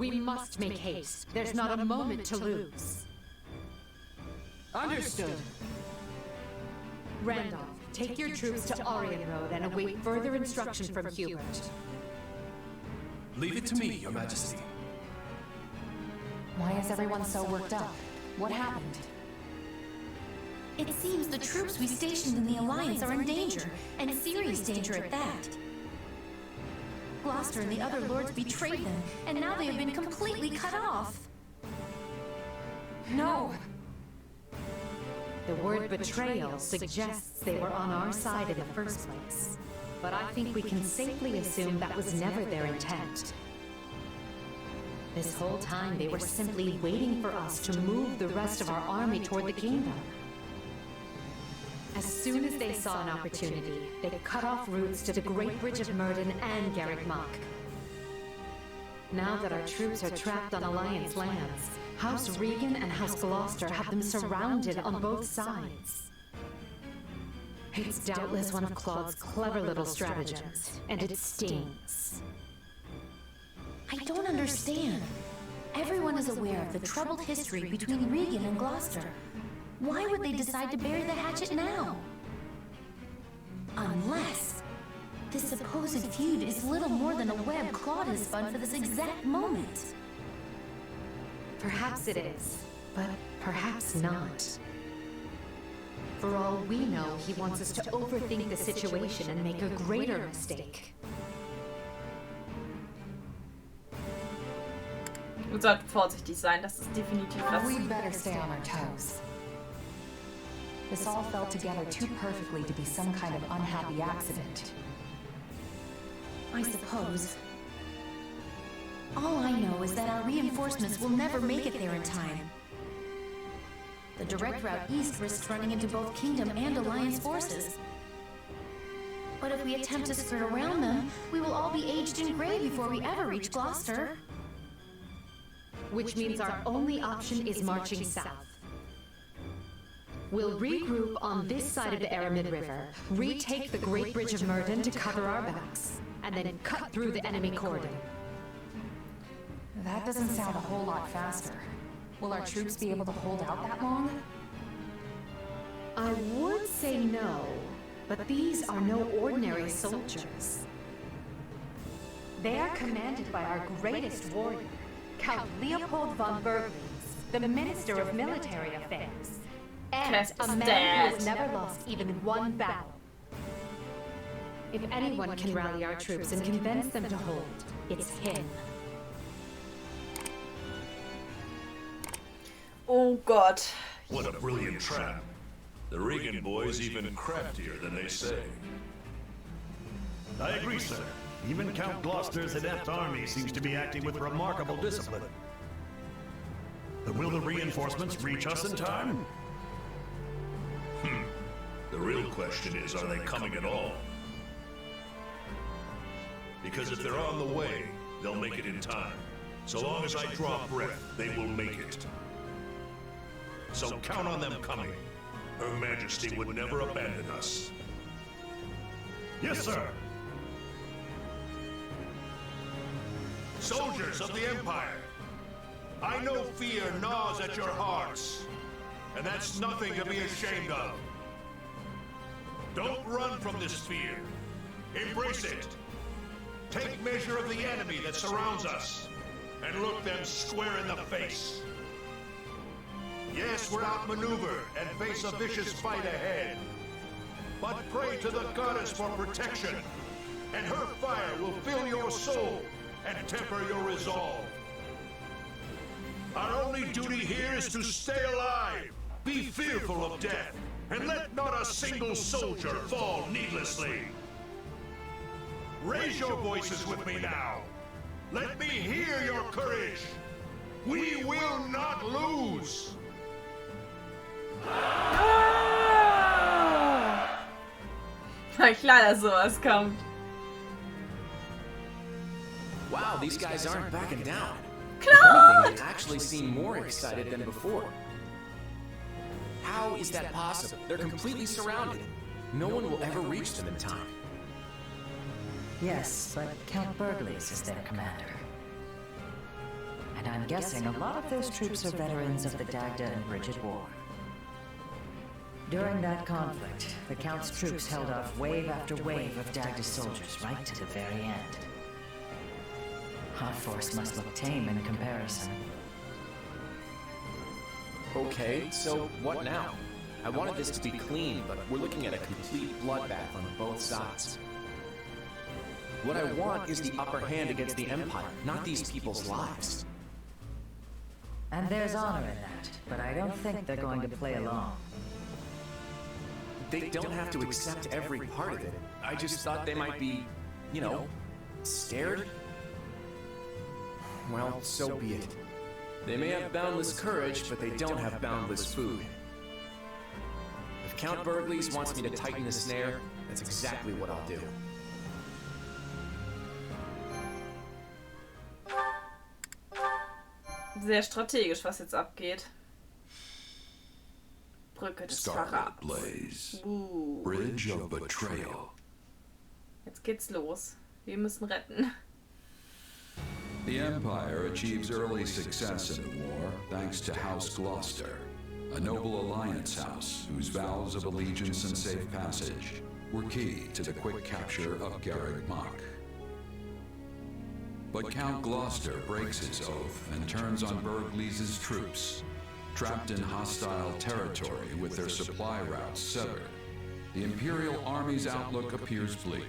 We must make haste. There's not a moment to lose. Understood. Randolph, take your troops to Orion Road and await further instruction from Hubert. Leave it to me, Your Majesty. Why is everyone so worked up? What happened? It seems the troops we stationed in the Alliance are in danger, and serious danger at that. Gloucester and the other lords betrayed them, and now they have been completely cut off. No! The word betrayal suggests they were on our side in the first place. But I think we can safely assume that was never their intent. This whole time they were simply waiting for us to move the rest of our army toward the kingdom. As soon as they saw an opportunity, they cut off routes to the Great Bridge of Myrden and Garrick Mach. Now that our troops are trapped on Alliance lands, House Regan and House Gloucester have them surrounded on both sides. It's doubtless one of Claude's clever little stratagems, and it stings. I don't understand. Everyone is aware of the troubled history between Regan and Gloucester. Why would they decide to bury the hatchet now? Unless this supposed feud is little more than a web Claude has spun for this exact moment. Perhaps it is, but perhaps not. For all we know, he wants us to overthink the situation and make a greater mistake. Wir sollten vorsichtig sein, das ist definitiv was. We better stay on our toes. This all fell together too perfectly to be some kind of unhappy accident. I suppose. All I know is that our reinforcements will never make it there in time. The direct route east risks running into both Kingdom and Alliance forces. But if we attempt to skirt around them, we will all be aged and gray before we ever reach Gloucester. Which means our only option is marching south. We'll regroup on this side of the Aramid River, retake the Great Bridge of Myrden to cover our backs, and then cut through the enemy cordon. That doesn't sound a whole lot faster. Will our troops be able to hold out that long? I would say no, but these are no ordinary soldiers. They are commanded by our greatest warrior, Count Leopold von Berglitz, the Minister of Military Affairs, and a man who has never lost even one battle. If anyone can rally our troops and convince them to hold, it's him. Oh Gott. What a brilliant trap. The Regan boys even craftier than they say. I agree, sir. Even Count Gloucester's adept army seems to be acting with remarkable discipline. But will the reinforcements reach us in time? The real question is, are they coming at all? Because if they're on the way, they'll make it in time. So long as I draw breath, they will make it. So count on them coming. Her Majesty would never abandon us. Yes, sir. Soldiers of the Empire, I know fear gnaws at your hearts, and that's nothing to be ashamed of. Don't run from this fear. Embrace it. Take measure of the enemy that surrounds us, and look them square in the face. Yes, we're outmaneuvered and face a vicious fight ahead. But pray to the goddess for protection, and her fire will fill your soul and temper your resolve. Our only duty here is to stay alive, be fearful of death, and let not a single soldier fall needlessly. Raise your voices with me now. Let me hear your courage. We will not lose. Na klar, dass sowas kommt. Wow, these guys aren't backing down. Claude! They actually seem more excited than before. How is that possible? They're completely surrounded. No one will ever reach them in time. Yes, but Count Berglitz is their commander. And I'm guessing a lot of those troops are veterans of the Dagda and Bridget War. During that conflict, the Count's troops held off wave after wave of Dagda soldiers right to the very end. Our force must look tame in comparison. Okay, so what now? I wanted this to be clean, but we're looking at a complete bloodbath on both sides. What I want is the upper hand against the Empire, not these people's lives. And there's honor in that, but I don't think they're going to play along. They don't have to accept every part of it. I just thought they might be, you know, scared. Well, so be it. They may have boundless courage, but they don't have boundless food. If Count Burgles wants me to tighten the snare, that's exactly what I'll do. Sehr strategisch, was jetzt abgeht. Brücke des Scarlet Verrats. Blaze. Bridge of Betrayal. Jetzt geht's los. Wir müssen retten. The Empire achieves early success in the war thanks to House Gloucester, a noble alliance house whose vows of allegiance and safe passage were key to the quick capture of Garreg Mach. But Count Gloucester breaks his oath and turns on Burgles' troops, trapped in hostile territory with their supply routes severed. The Imperial Army's outlook appears bleak.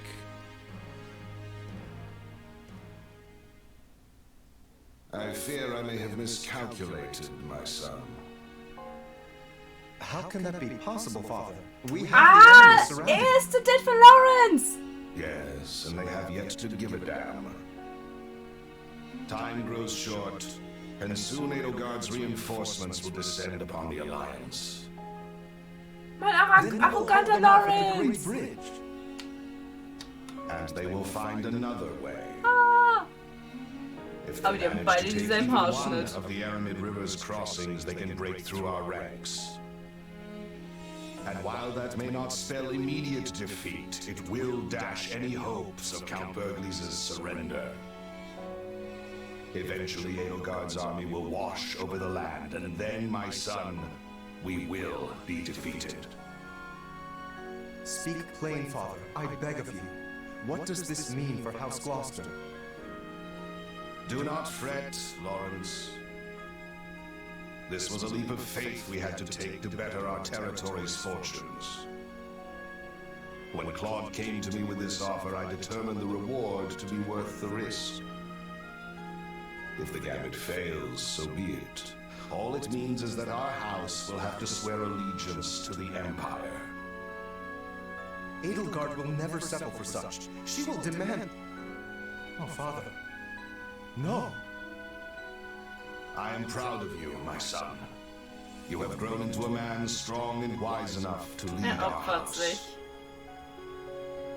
I fear I may have miscalculated, my son. How can that be possible, Father? We have the enemy surrounded. Er ist der Dad von Lawrence! Yes, and they have yet to give a damn. Time grows short, and soon Edelgard's reinforcements will descend upon the Alliance. Mein Then we will arroganter help them off at the Lawrence! Great Bridge. And they will find another way. Ah! If Aber they die haben manage beide to take dieselben even one Haarschnitt. of the Aramid River's crossings, they can break through our ranks. And while that may not spell immediate defeat, it will dash any hopes of Count Burgles' surrender. Eventually, Edelgard's army will wash over the land, and then, my son, we will be defeated. Speak plain, Father. I beg of you. What does this mean for House Gloucester? Do not fret, Lawrence. This was a leap of faith we had to take to better our territory's fortunes. When Claude came to me with this offer, I determined the reward to be worth the risk. If the gambit fails, so be it. All it means is that our house will have to swear allegiance to the Empire. Edelgard will never settle for such. She will demand... Oh, Father. No. I am proud of you, my son. You have grown into a man strong and wise enough to lead our Opfert house. sich.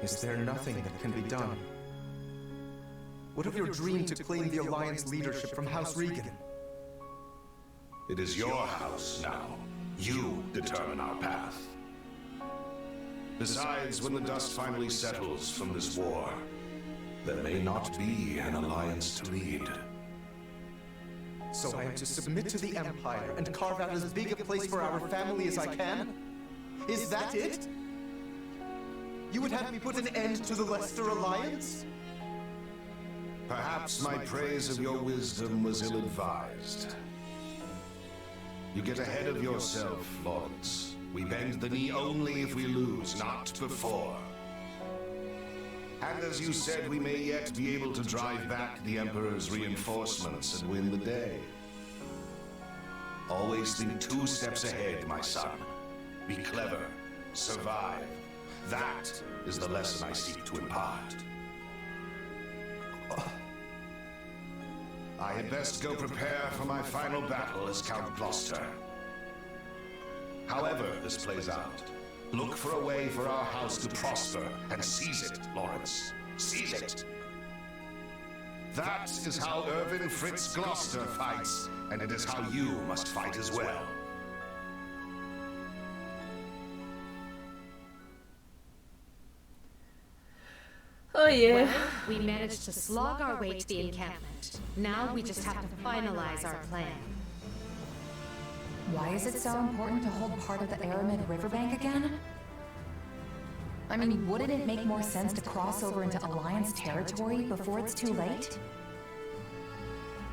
Is there nothing that can be done? What of your dream to claim the Alliance leadership from House Regan? It is your house now. You determine our path. Besides, when the dust finally settles from this war, there may not be an alliance to lead. So I am to submit to the Empire and carve out as big a place for our family as I can? Is that it? You would have me put an end to the Leicester Alliance? Perhaps my praise of your wisdom was ill-advised. You get ahead of yourself, Lawrence. We bend the knee only if we lose, not before. And as you said, we may yet be able to drive back the Emperor's reinforcements and win the day. Always think 2 steps ahead, my son. Be clever. Survive. That is the lesson I seek to impart. I had best go prepare for my final battle as Count Gloucester. However this plays out, look for a way for our house to prosper and seize it, Lawrence. Seize it. That is how Irvin Fritz Gloucester fights, and it is how you must fight as well. Oh yeah. Well, we managed to slog our way to the encampment. Now we just have to finalize our plan. Why is it so important to hold part of the Aramid riverbank again? I mean, wouldn't it make more sense to cross over into Alliance territory before it's too late?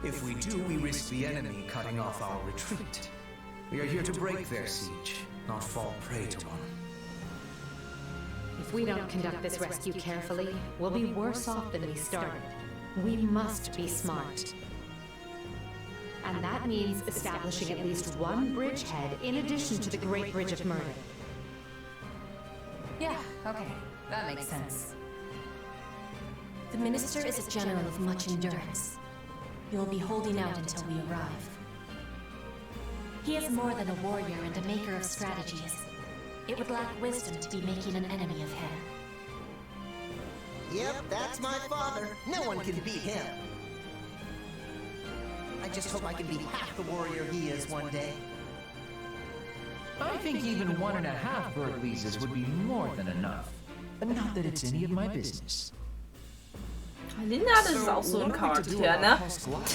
If we do, we risk the enemy cutting off our retreat. We are here to break their siege, not fall prey to one. If we don't conduct this rescue carefully, we'll be worse off than we started. We must be smart. And that means establishing at least one bridgehead in addition to the Great Bridge of Murder. Yeah, okay. That makes sense. The Minister is a general of much endurance. You'll be holding out until we arrive. He is more than a warrior and a maker of strategies. It would lack wisdom to be making an enemy of him. Yep, that's my father. No one can beat him. I just hope I can be half the warrior he is one day. I think even 1.5 Bergleses would be more than enough. But not that it's any of my business. Linda, das ist auch so ein Charakter, ne?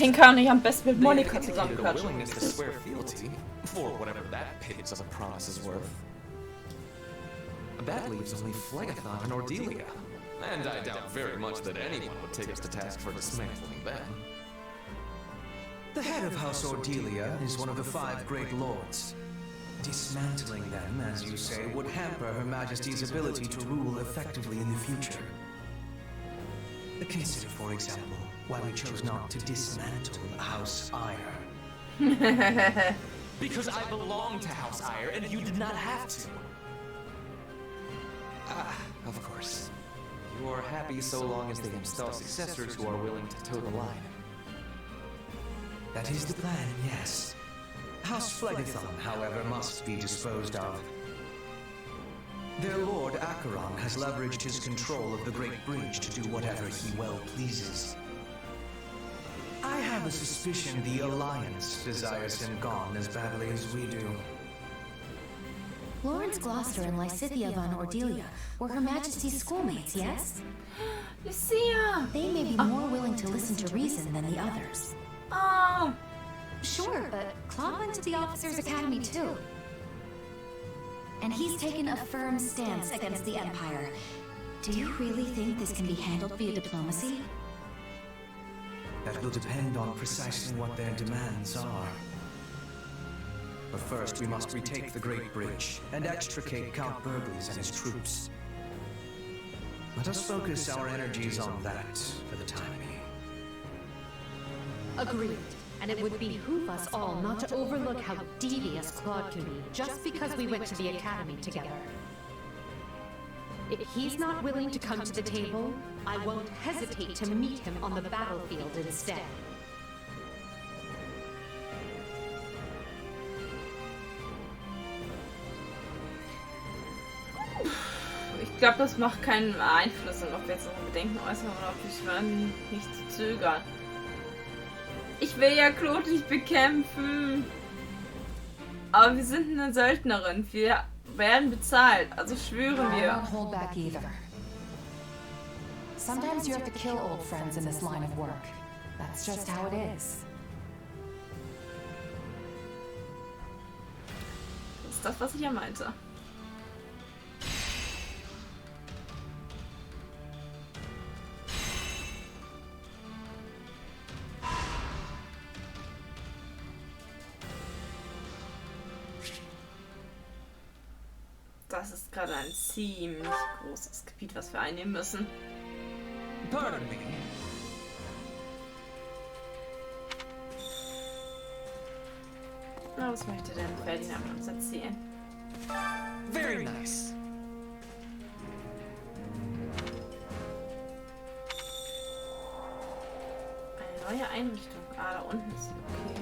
Den kann ich am besten mit Monika zusammenklatschen. Willingness to swear fealty, for whatever that pittance of a promise is worth. That leaves only Phlegethon and Ordelia. And I doubt very much that anyone would take us to task for dismantling them. The head of House Ordelia is one of the 5 great lords. Dismantling them, as you say, would hamper Her Majesty's ability to rule effectively in the future. Consider, for example, why we chose not to dismantle House Ire. Because I belong to House Ire, and you did not have to. Of course. You are happy so long as they install successors who are willing to toe the line. That is the plan, yes. House Phlegethon, however, must be disposed of. Their Lord Acheron has leveraged his control of the Great Bridge to do whatever he well pleases. I have a suspicion the Alliance desires him gone as badly as we do. Lawrence Gloucester and Lysithea von Ordelia were Her Majesty's schoolmates, yes? You see, they may be more willing to listen to reason than the others. Oh. Sure, but Claude went to the Officers' Academy too. And he's taken a firm stance against the Empire. Do you really think this can be handled via diplomacy? That will depend on precisely what their demands are. But first, we must retake the Great Bridge and extricate Count Bergles and his troops. Let us focus our energies on that for the time being. Agreed. And it would behoove us all not to overlook how devious Claude can be just because we went to the Academy together. If he's not willing to come to the table, I won't hesitate to meet him on the battlefield instead. Ich glaube, das macht keinen Einfluss, ob wir jetzt noch Bedenken äußern oder ob wir nicht zögern. Ich will ja Claude nicht bekämpfen. Aber wir sind eine Söldnerin. Wir werden bezahlt. Also schwören wir. I won't hold back either. Sometimes you have to kill old friends in this line of work. That's just how it is. Das ist das, was ich ja meinte. Das ist gerade ein ziemlich großes Gebiet, was wir einnehmen müssen. Pardon me. Na, was möchte denn Ferdinand uns erzählen? Very nice. Eine neue Einrichtung. Ah, da unten ist sie. Okay.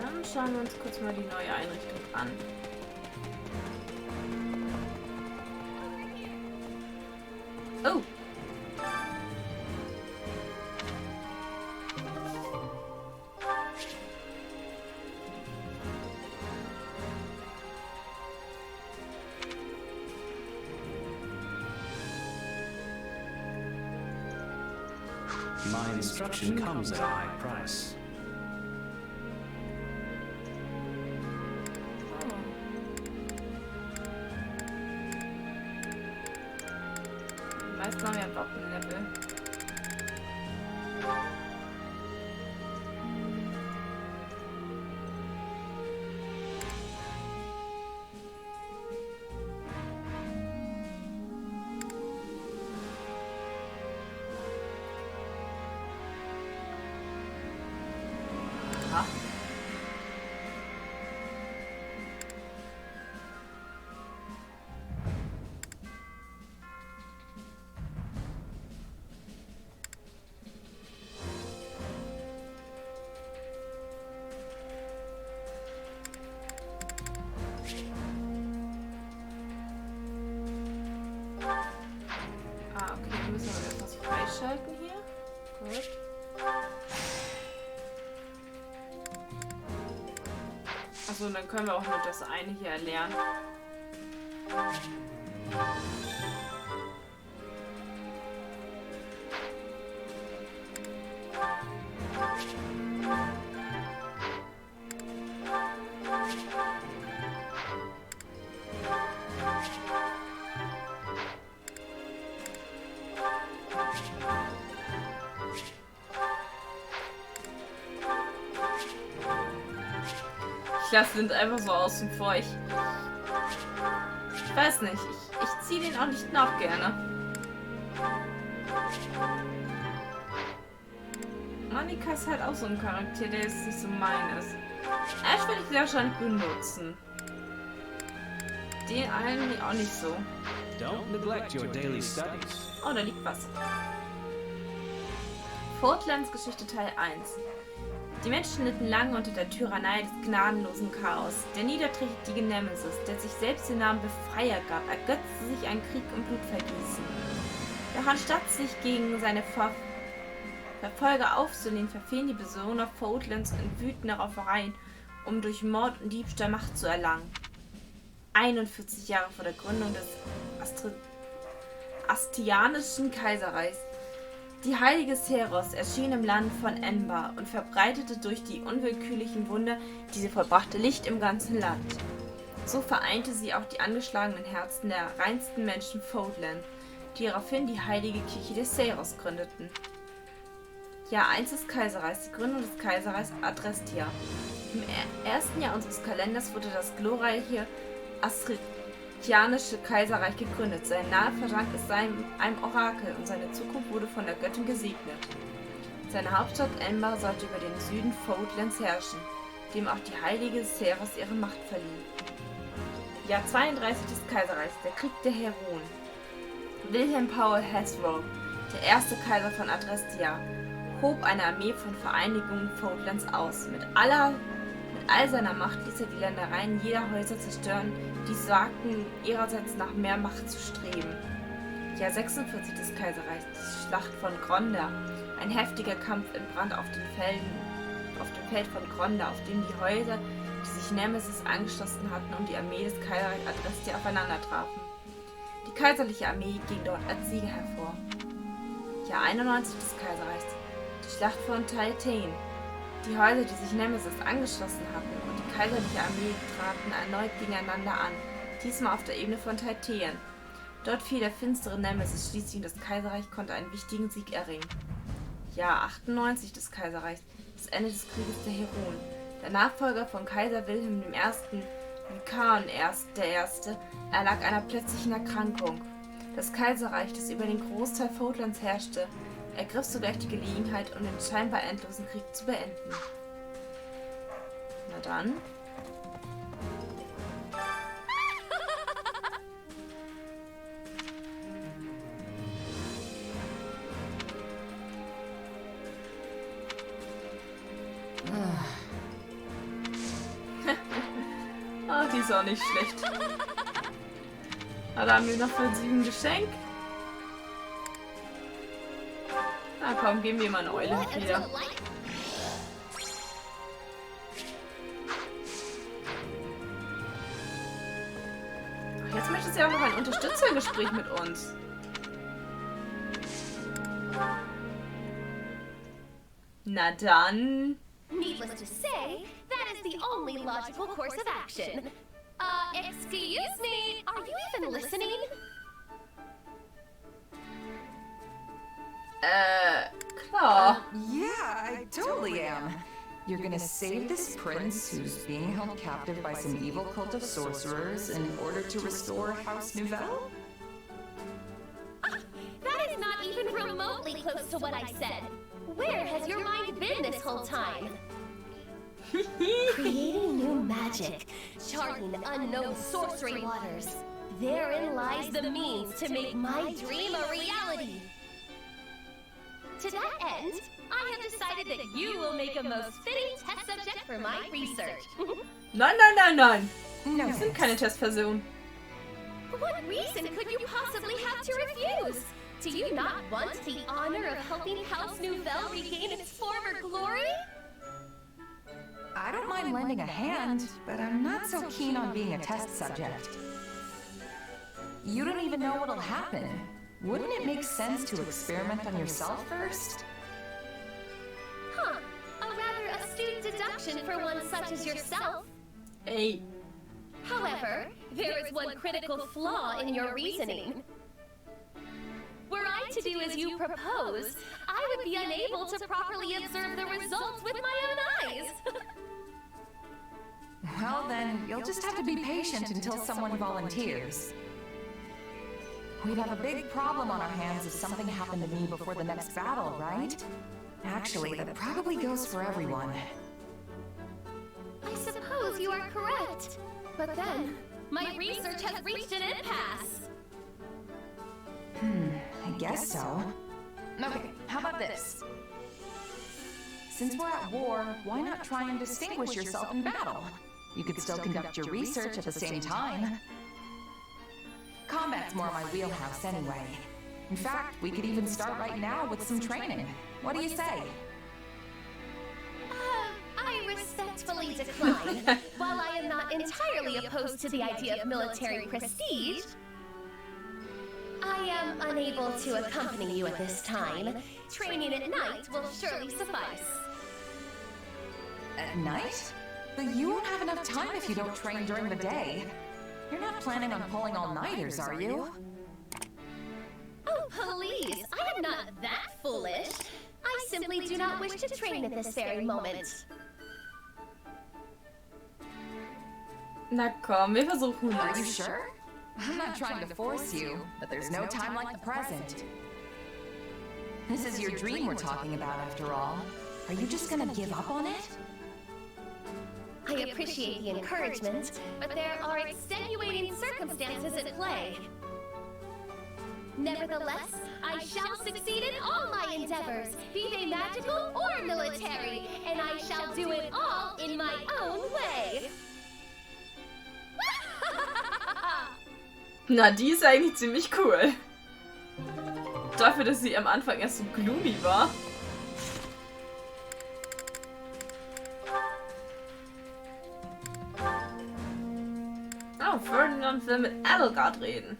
Dann schauen wir uns kurz mal die neue Einrichtung an. Oh! My instruction comes at a high price. Meist haben wir ein Wappenlevel. Schalten hier. Gut. Achso, dann können wir auch nur das eine hier erlernen. Ich lasse den einfach so außen vor. Ich weiß nicht. Ich ziehe den auch nicht nach gerne. Monika ist halt auch so ein Charakter, der ist nicht so meines. Ash will ich wahrscheinlich benutzen. Den einen auch nicht so. Don't neglect your daily studies. Oh, da liegt was. Portlands Geschichte Teil 1. Die Menschen litten lange unter der Tyrannei des gnadenlosen Chaos. Der niederträchtige Nemesis, der sich selbst den Namen Befreier gab, ergötzte sich an Krieg und Blutvergießen. Doch anstatt sich gegen seine Verfolger aufzulehnen, verfielen die Bewohner Portlands in wütende Raufereien, um durch Mord und Diebstahl Macht zu erlangen. 41 Jahre vor der Gründung des Astianischen Kaiserreichs. Die heilige Seros erschien im Land von Enbar und verbreitete durch die unwillkürlichen Wunder, die sie vollbrachte, Licht im ganzen Land. So vereinte sie auch die angeschlagenen Herzen der reinsten Menschen Portland, die daraufhin die heilige Kirche der Seros gründeten. Jahr 1 des Kaiserreichs, die Gründung des Kaiserreichs Adrestia. Im ersten Jahr unseres Kalenders wurde das glorreiche Astritianische Kaiserreich gegründet. Sein Name verdank es einem Orakel und seine Zukunft wurde von der Göttin gesegnet. Seine Hauptstadt Enbar sollte über den Süden Portlands herrschen, dem auch die heilige Seros ihre Macht verlieh. Jahr 32 des Kaiserreichs, der Krieg der Heroen. Wilhelm Paul Hasbro, der erste Kaiser von Adrestia, hob eine Armee von Vereinigungen Portlands aus. Mit all seiner Macht ließ er die Ländereien jeder Häuser zerstören, die sagten, ihrerseits nach mehr Macht zu streben. Jahr 46 des Kaiserreichs, die Schlacht von Gronda. Ein heftiger Kampf entbrannt auf dem Feld von Gronda, auf dem die Häuser, die sich Nemesis angeschlossen hatten, und die Armee des Kaiserreichs Adrestia aufeinander trafen. Die kaiserliche Armee ging dort als Sieger hervor. Jahr 91 des Kaiserreichs, die Schlacht von Titan. Die Häuser, die sich Nemesis angeschlossen hatten, und die kaiserliche Armee traten erneut gegeneinander an, diesmal auf der Ebene von Titan. Dort fiel der finstere Nemesis schließlich und das Kaiserreich konnte einen wichtigen Sieg erringen. Jahr 98 des Kaiserreichs, das Ende des Krieges der Heroen. Der Nachfolger von Kaiser Wilhelm I., Vikan I., erlag einer plötzlichen Erkrankung. Das Kaiserreich, das über den Großteil Portlands herrschte, ergriff sogleich die Gelegenheit, um den scheinbar endlosen Krieg zu beenden. Na dann. Ah, die ist auch nicht schlecht. Aber da haben wir noch für 7 Geschenk. Na komm, geben wir mal eine Eule wieder. Ach, jetzt möchte sie auch noch ein Unterstützergespräch mit uns. Na dann. Needless to say, that is the only logical course of action. Excuse me, are you even listening? Klar. Yeah, I totally am. You're gonna save this prince who's being held captive by some evil cult of sorcerers in order to restore House Nouvelle? That is not even remotely close to what I said. Where has your mind been this whole time? Creating new magic, charting unknown sorcery waters. Therein lies the means to make my dream a reality. To that end, I have decided that you will make a most fitting test subject for my research. Nein, nein, nein, nein. No. Wir sind keine Testperson. What reason could you possibly have to refuse? Do you not want the honor of helping House Nouvelle regain its former glory? I don't mind lending a hand, but I'm not so keen on being a test subject. You don't even know what'll happen. Wouldn't it make sense to experiment on yourself first? Huh. A rather astute deduction for one such as yourself. Hey. However, there is one critical flaw in your reasoning. Were I to do as you propose, I would be unable to properly observe the results with my own eyes. Well then, you'll just have to be patient until someone volunteers. We'd have a big problem on our hands if something happened to me before the next battle, right? Actually, that probably goes for everyone. I suppose you are correct. But then, my research has reached an impasse. I guess so. Okay, how about this? Since we're at war, why not try and distinguish yourself in battle? You could still conduct your research at the same time. Combat's more my wheelhouse anyway. In fact, we could even start right now with some training. What do you say? I respectfully decline. While I am not entirely opposed to the idea of military prestige, I am unable to accompany you at this time. Training at night will surely suffice. At night? But you won't have enough time if you don't train during the day. You're not planning on pulling all-nighters, are you? Oh, please! I am not that foolish. I simply do not wish to train at this very moment. Na komm, wir versuchen Are you es. sure? I'm not trying to force you, but there's no time like the present. This is your dream we're talking about, after all. Are you just gonna give up on it? I appreciate the encouragement, but there are extenuating circumstances at play. Nevertheless, I shall succeed in all my endeavors, be they magical or military, and I shall do it all in my own way. Na, die ist eigentlich ziemlich cool. Dafür, dass sie am Anfang erst so gloomy war. Oh, Ferdinand will mit Adelgard reden.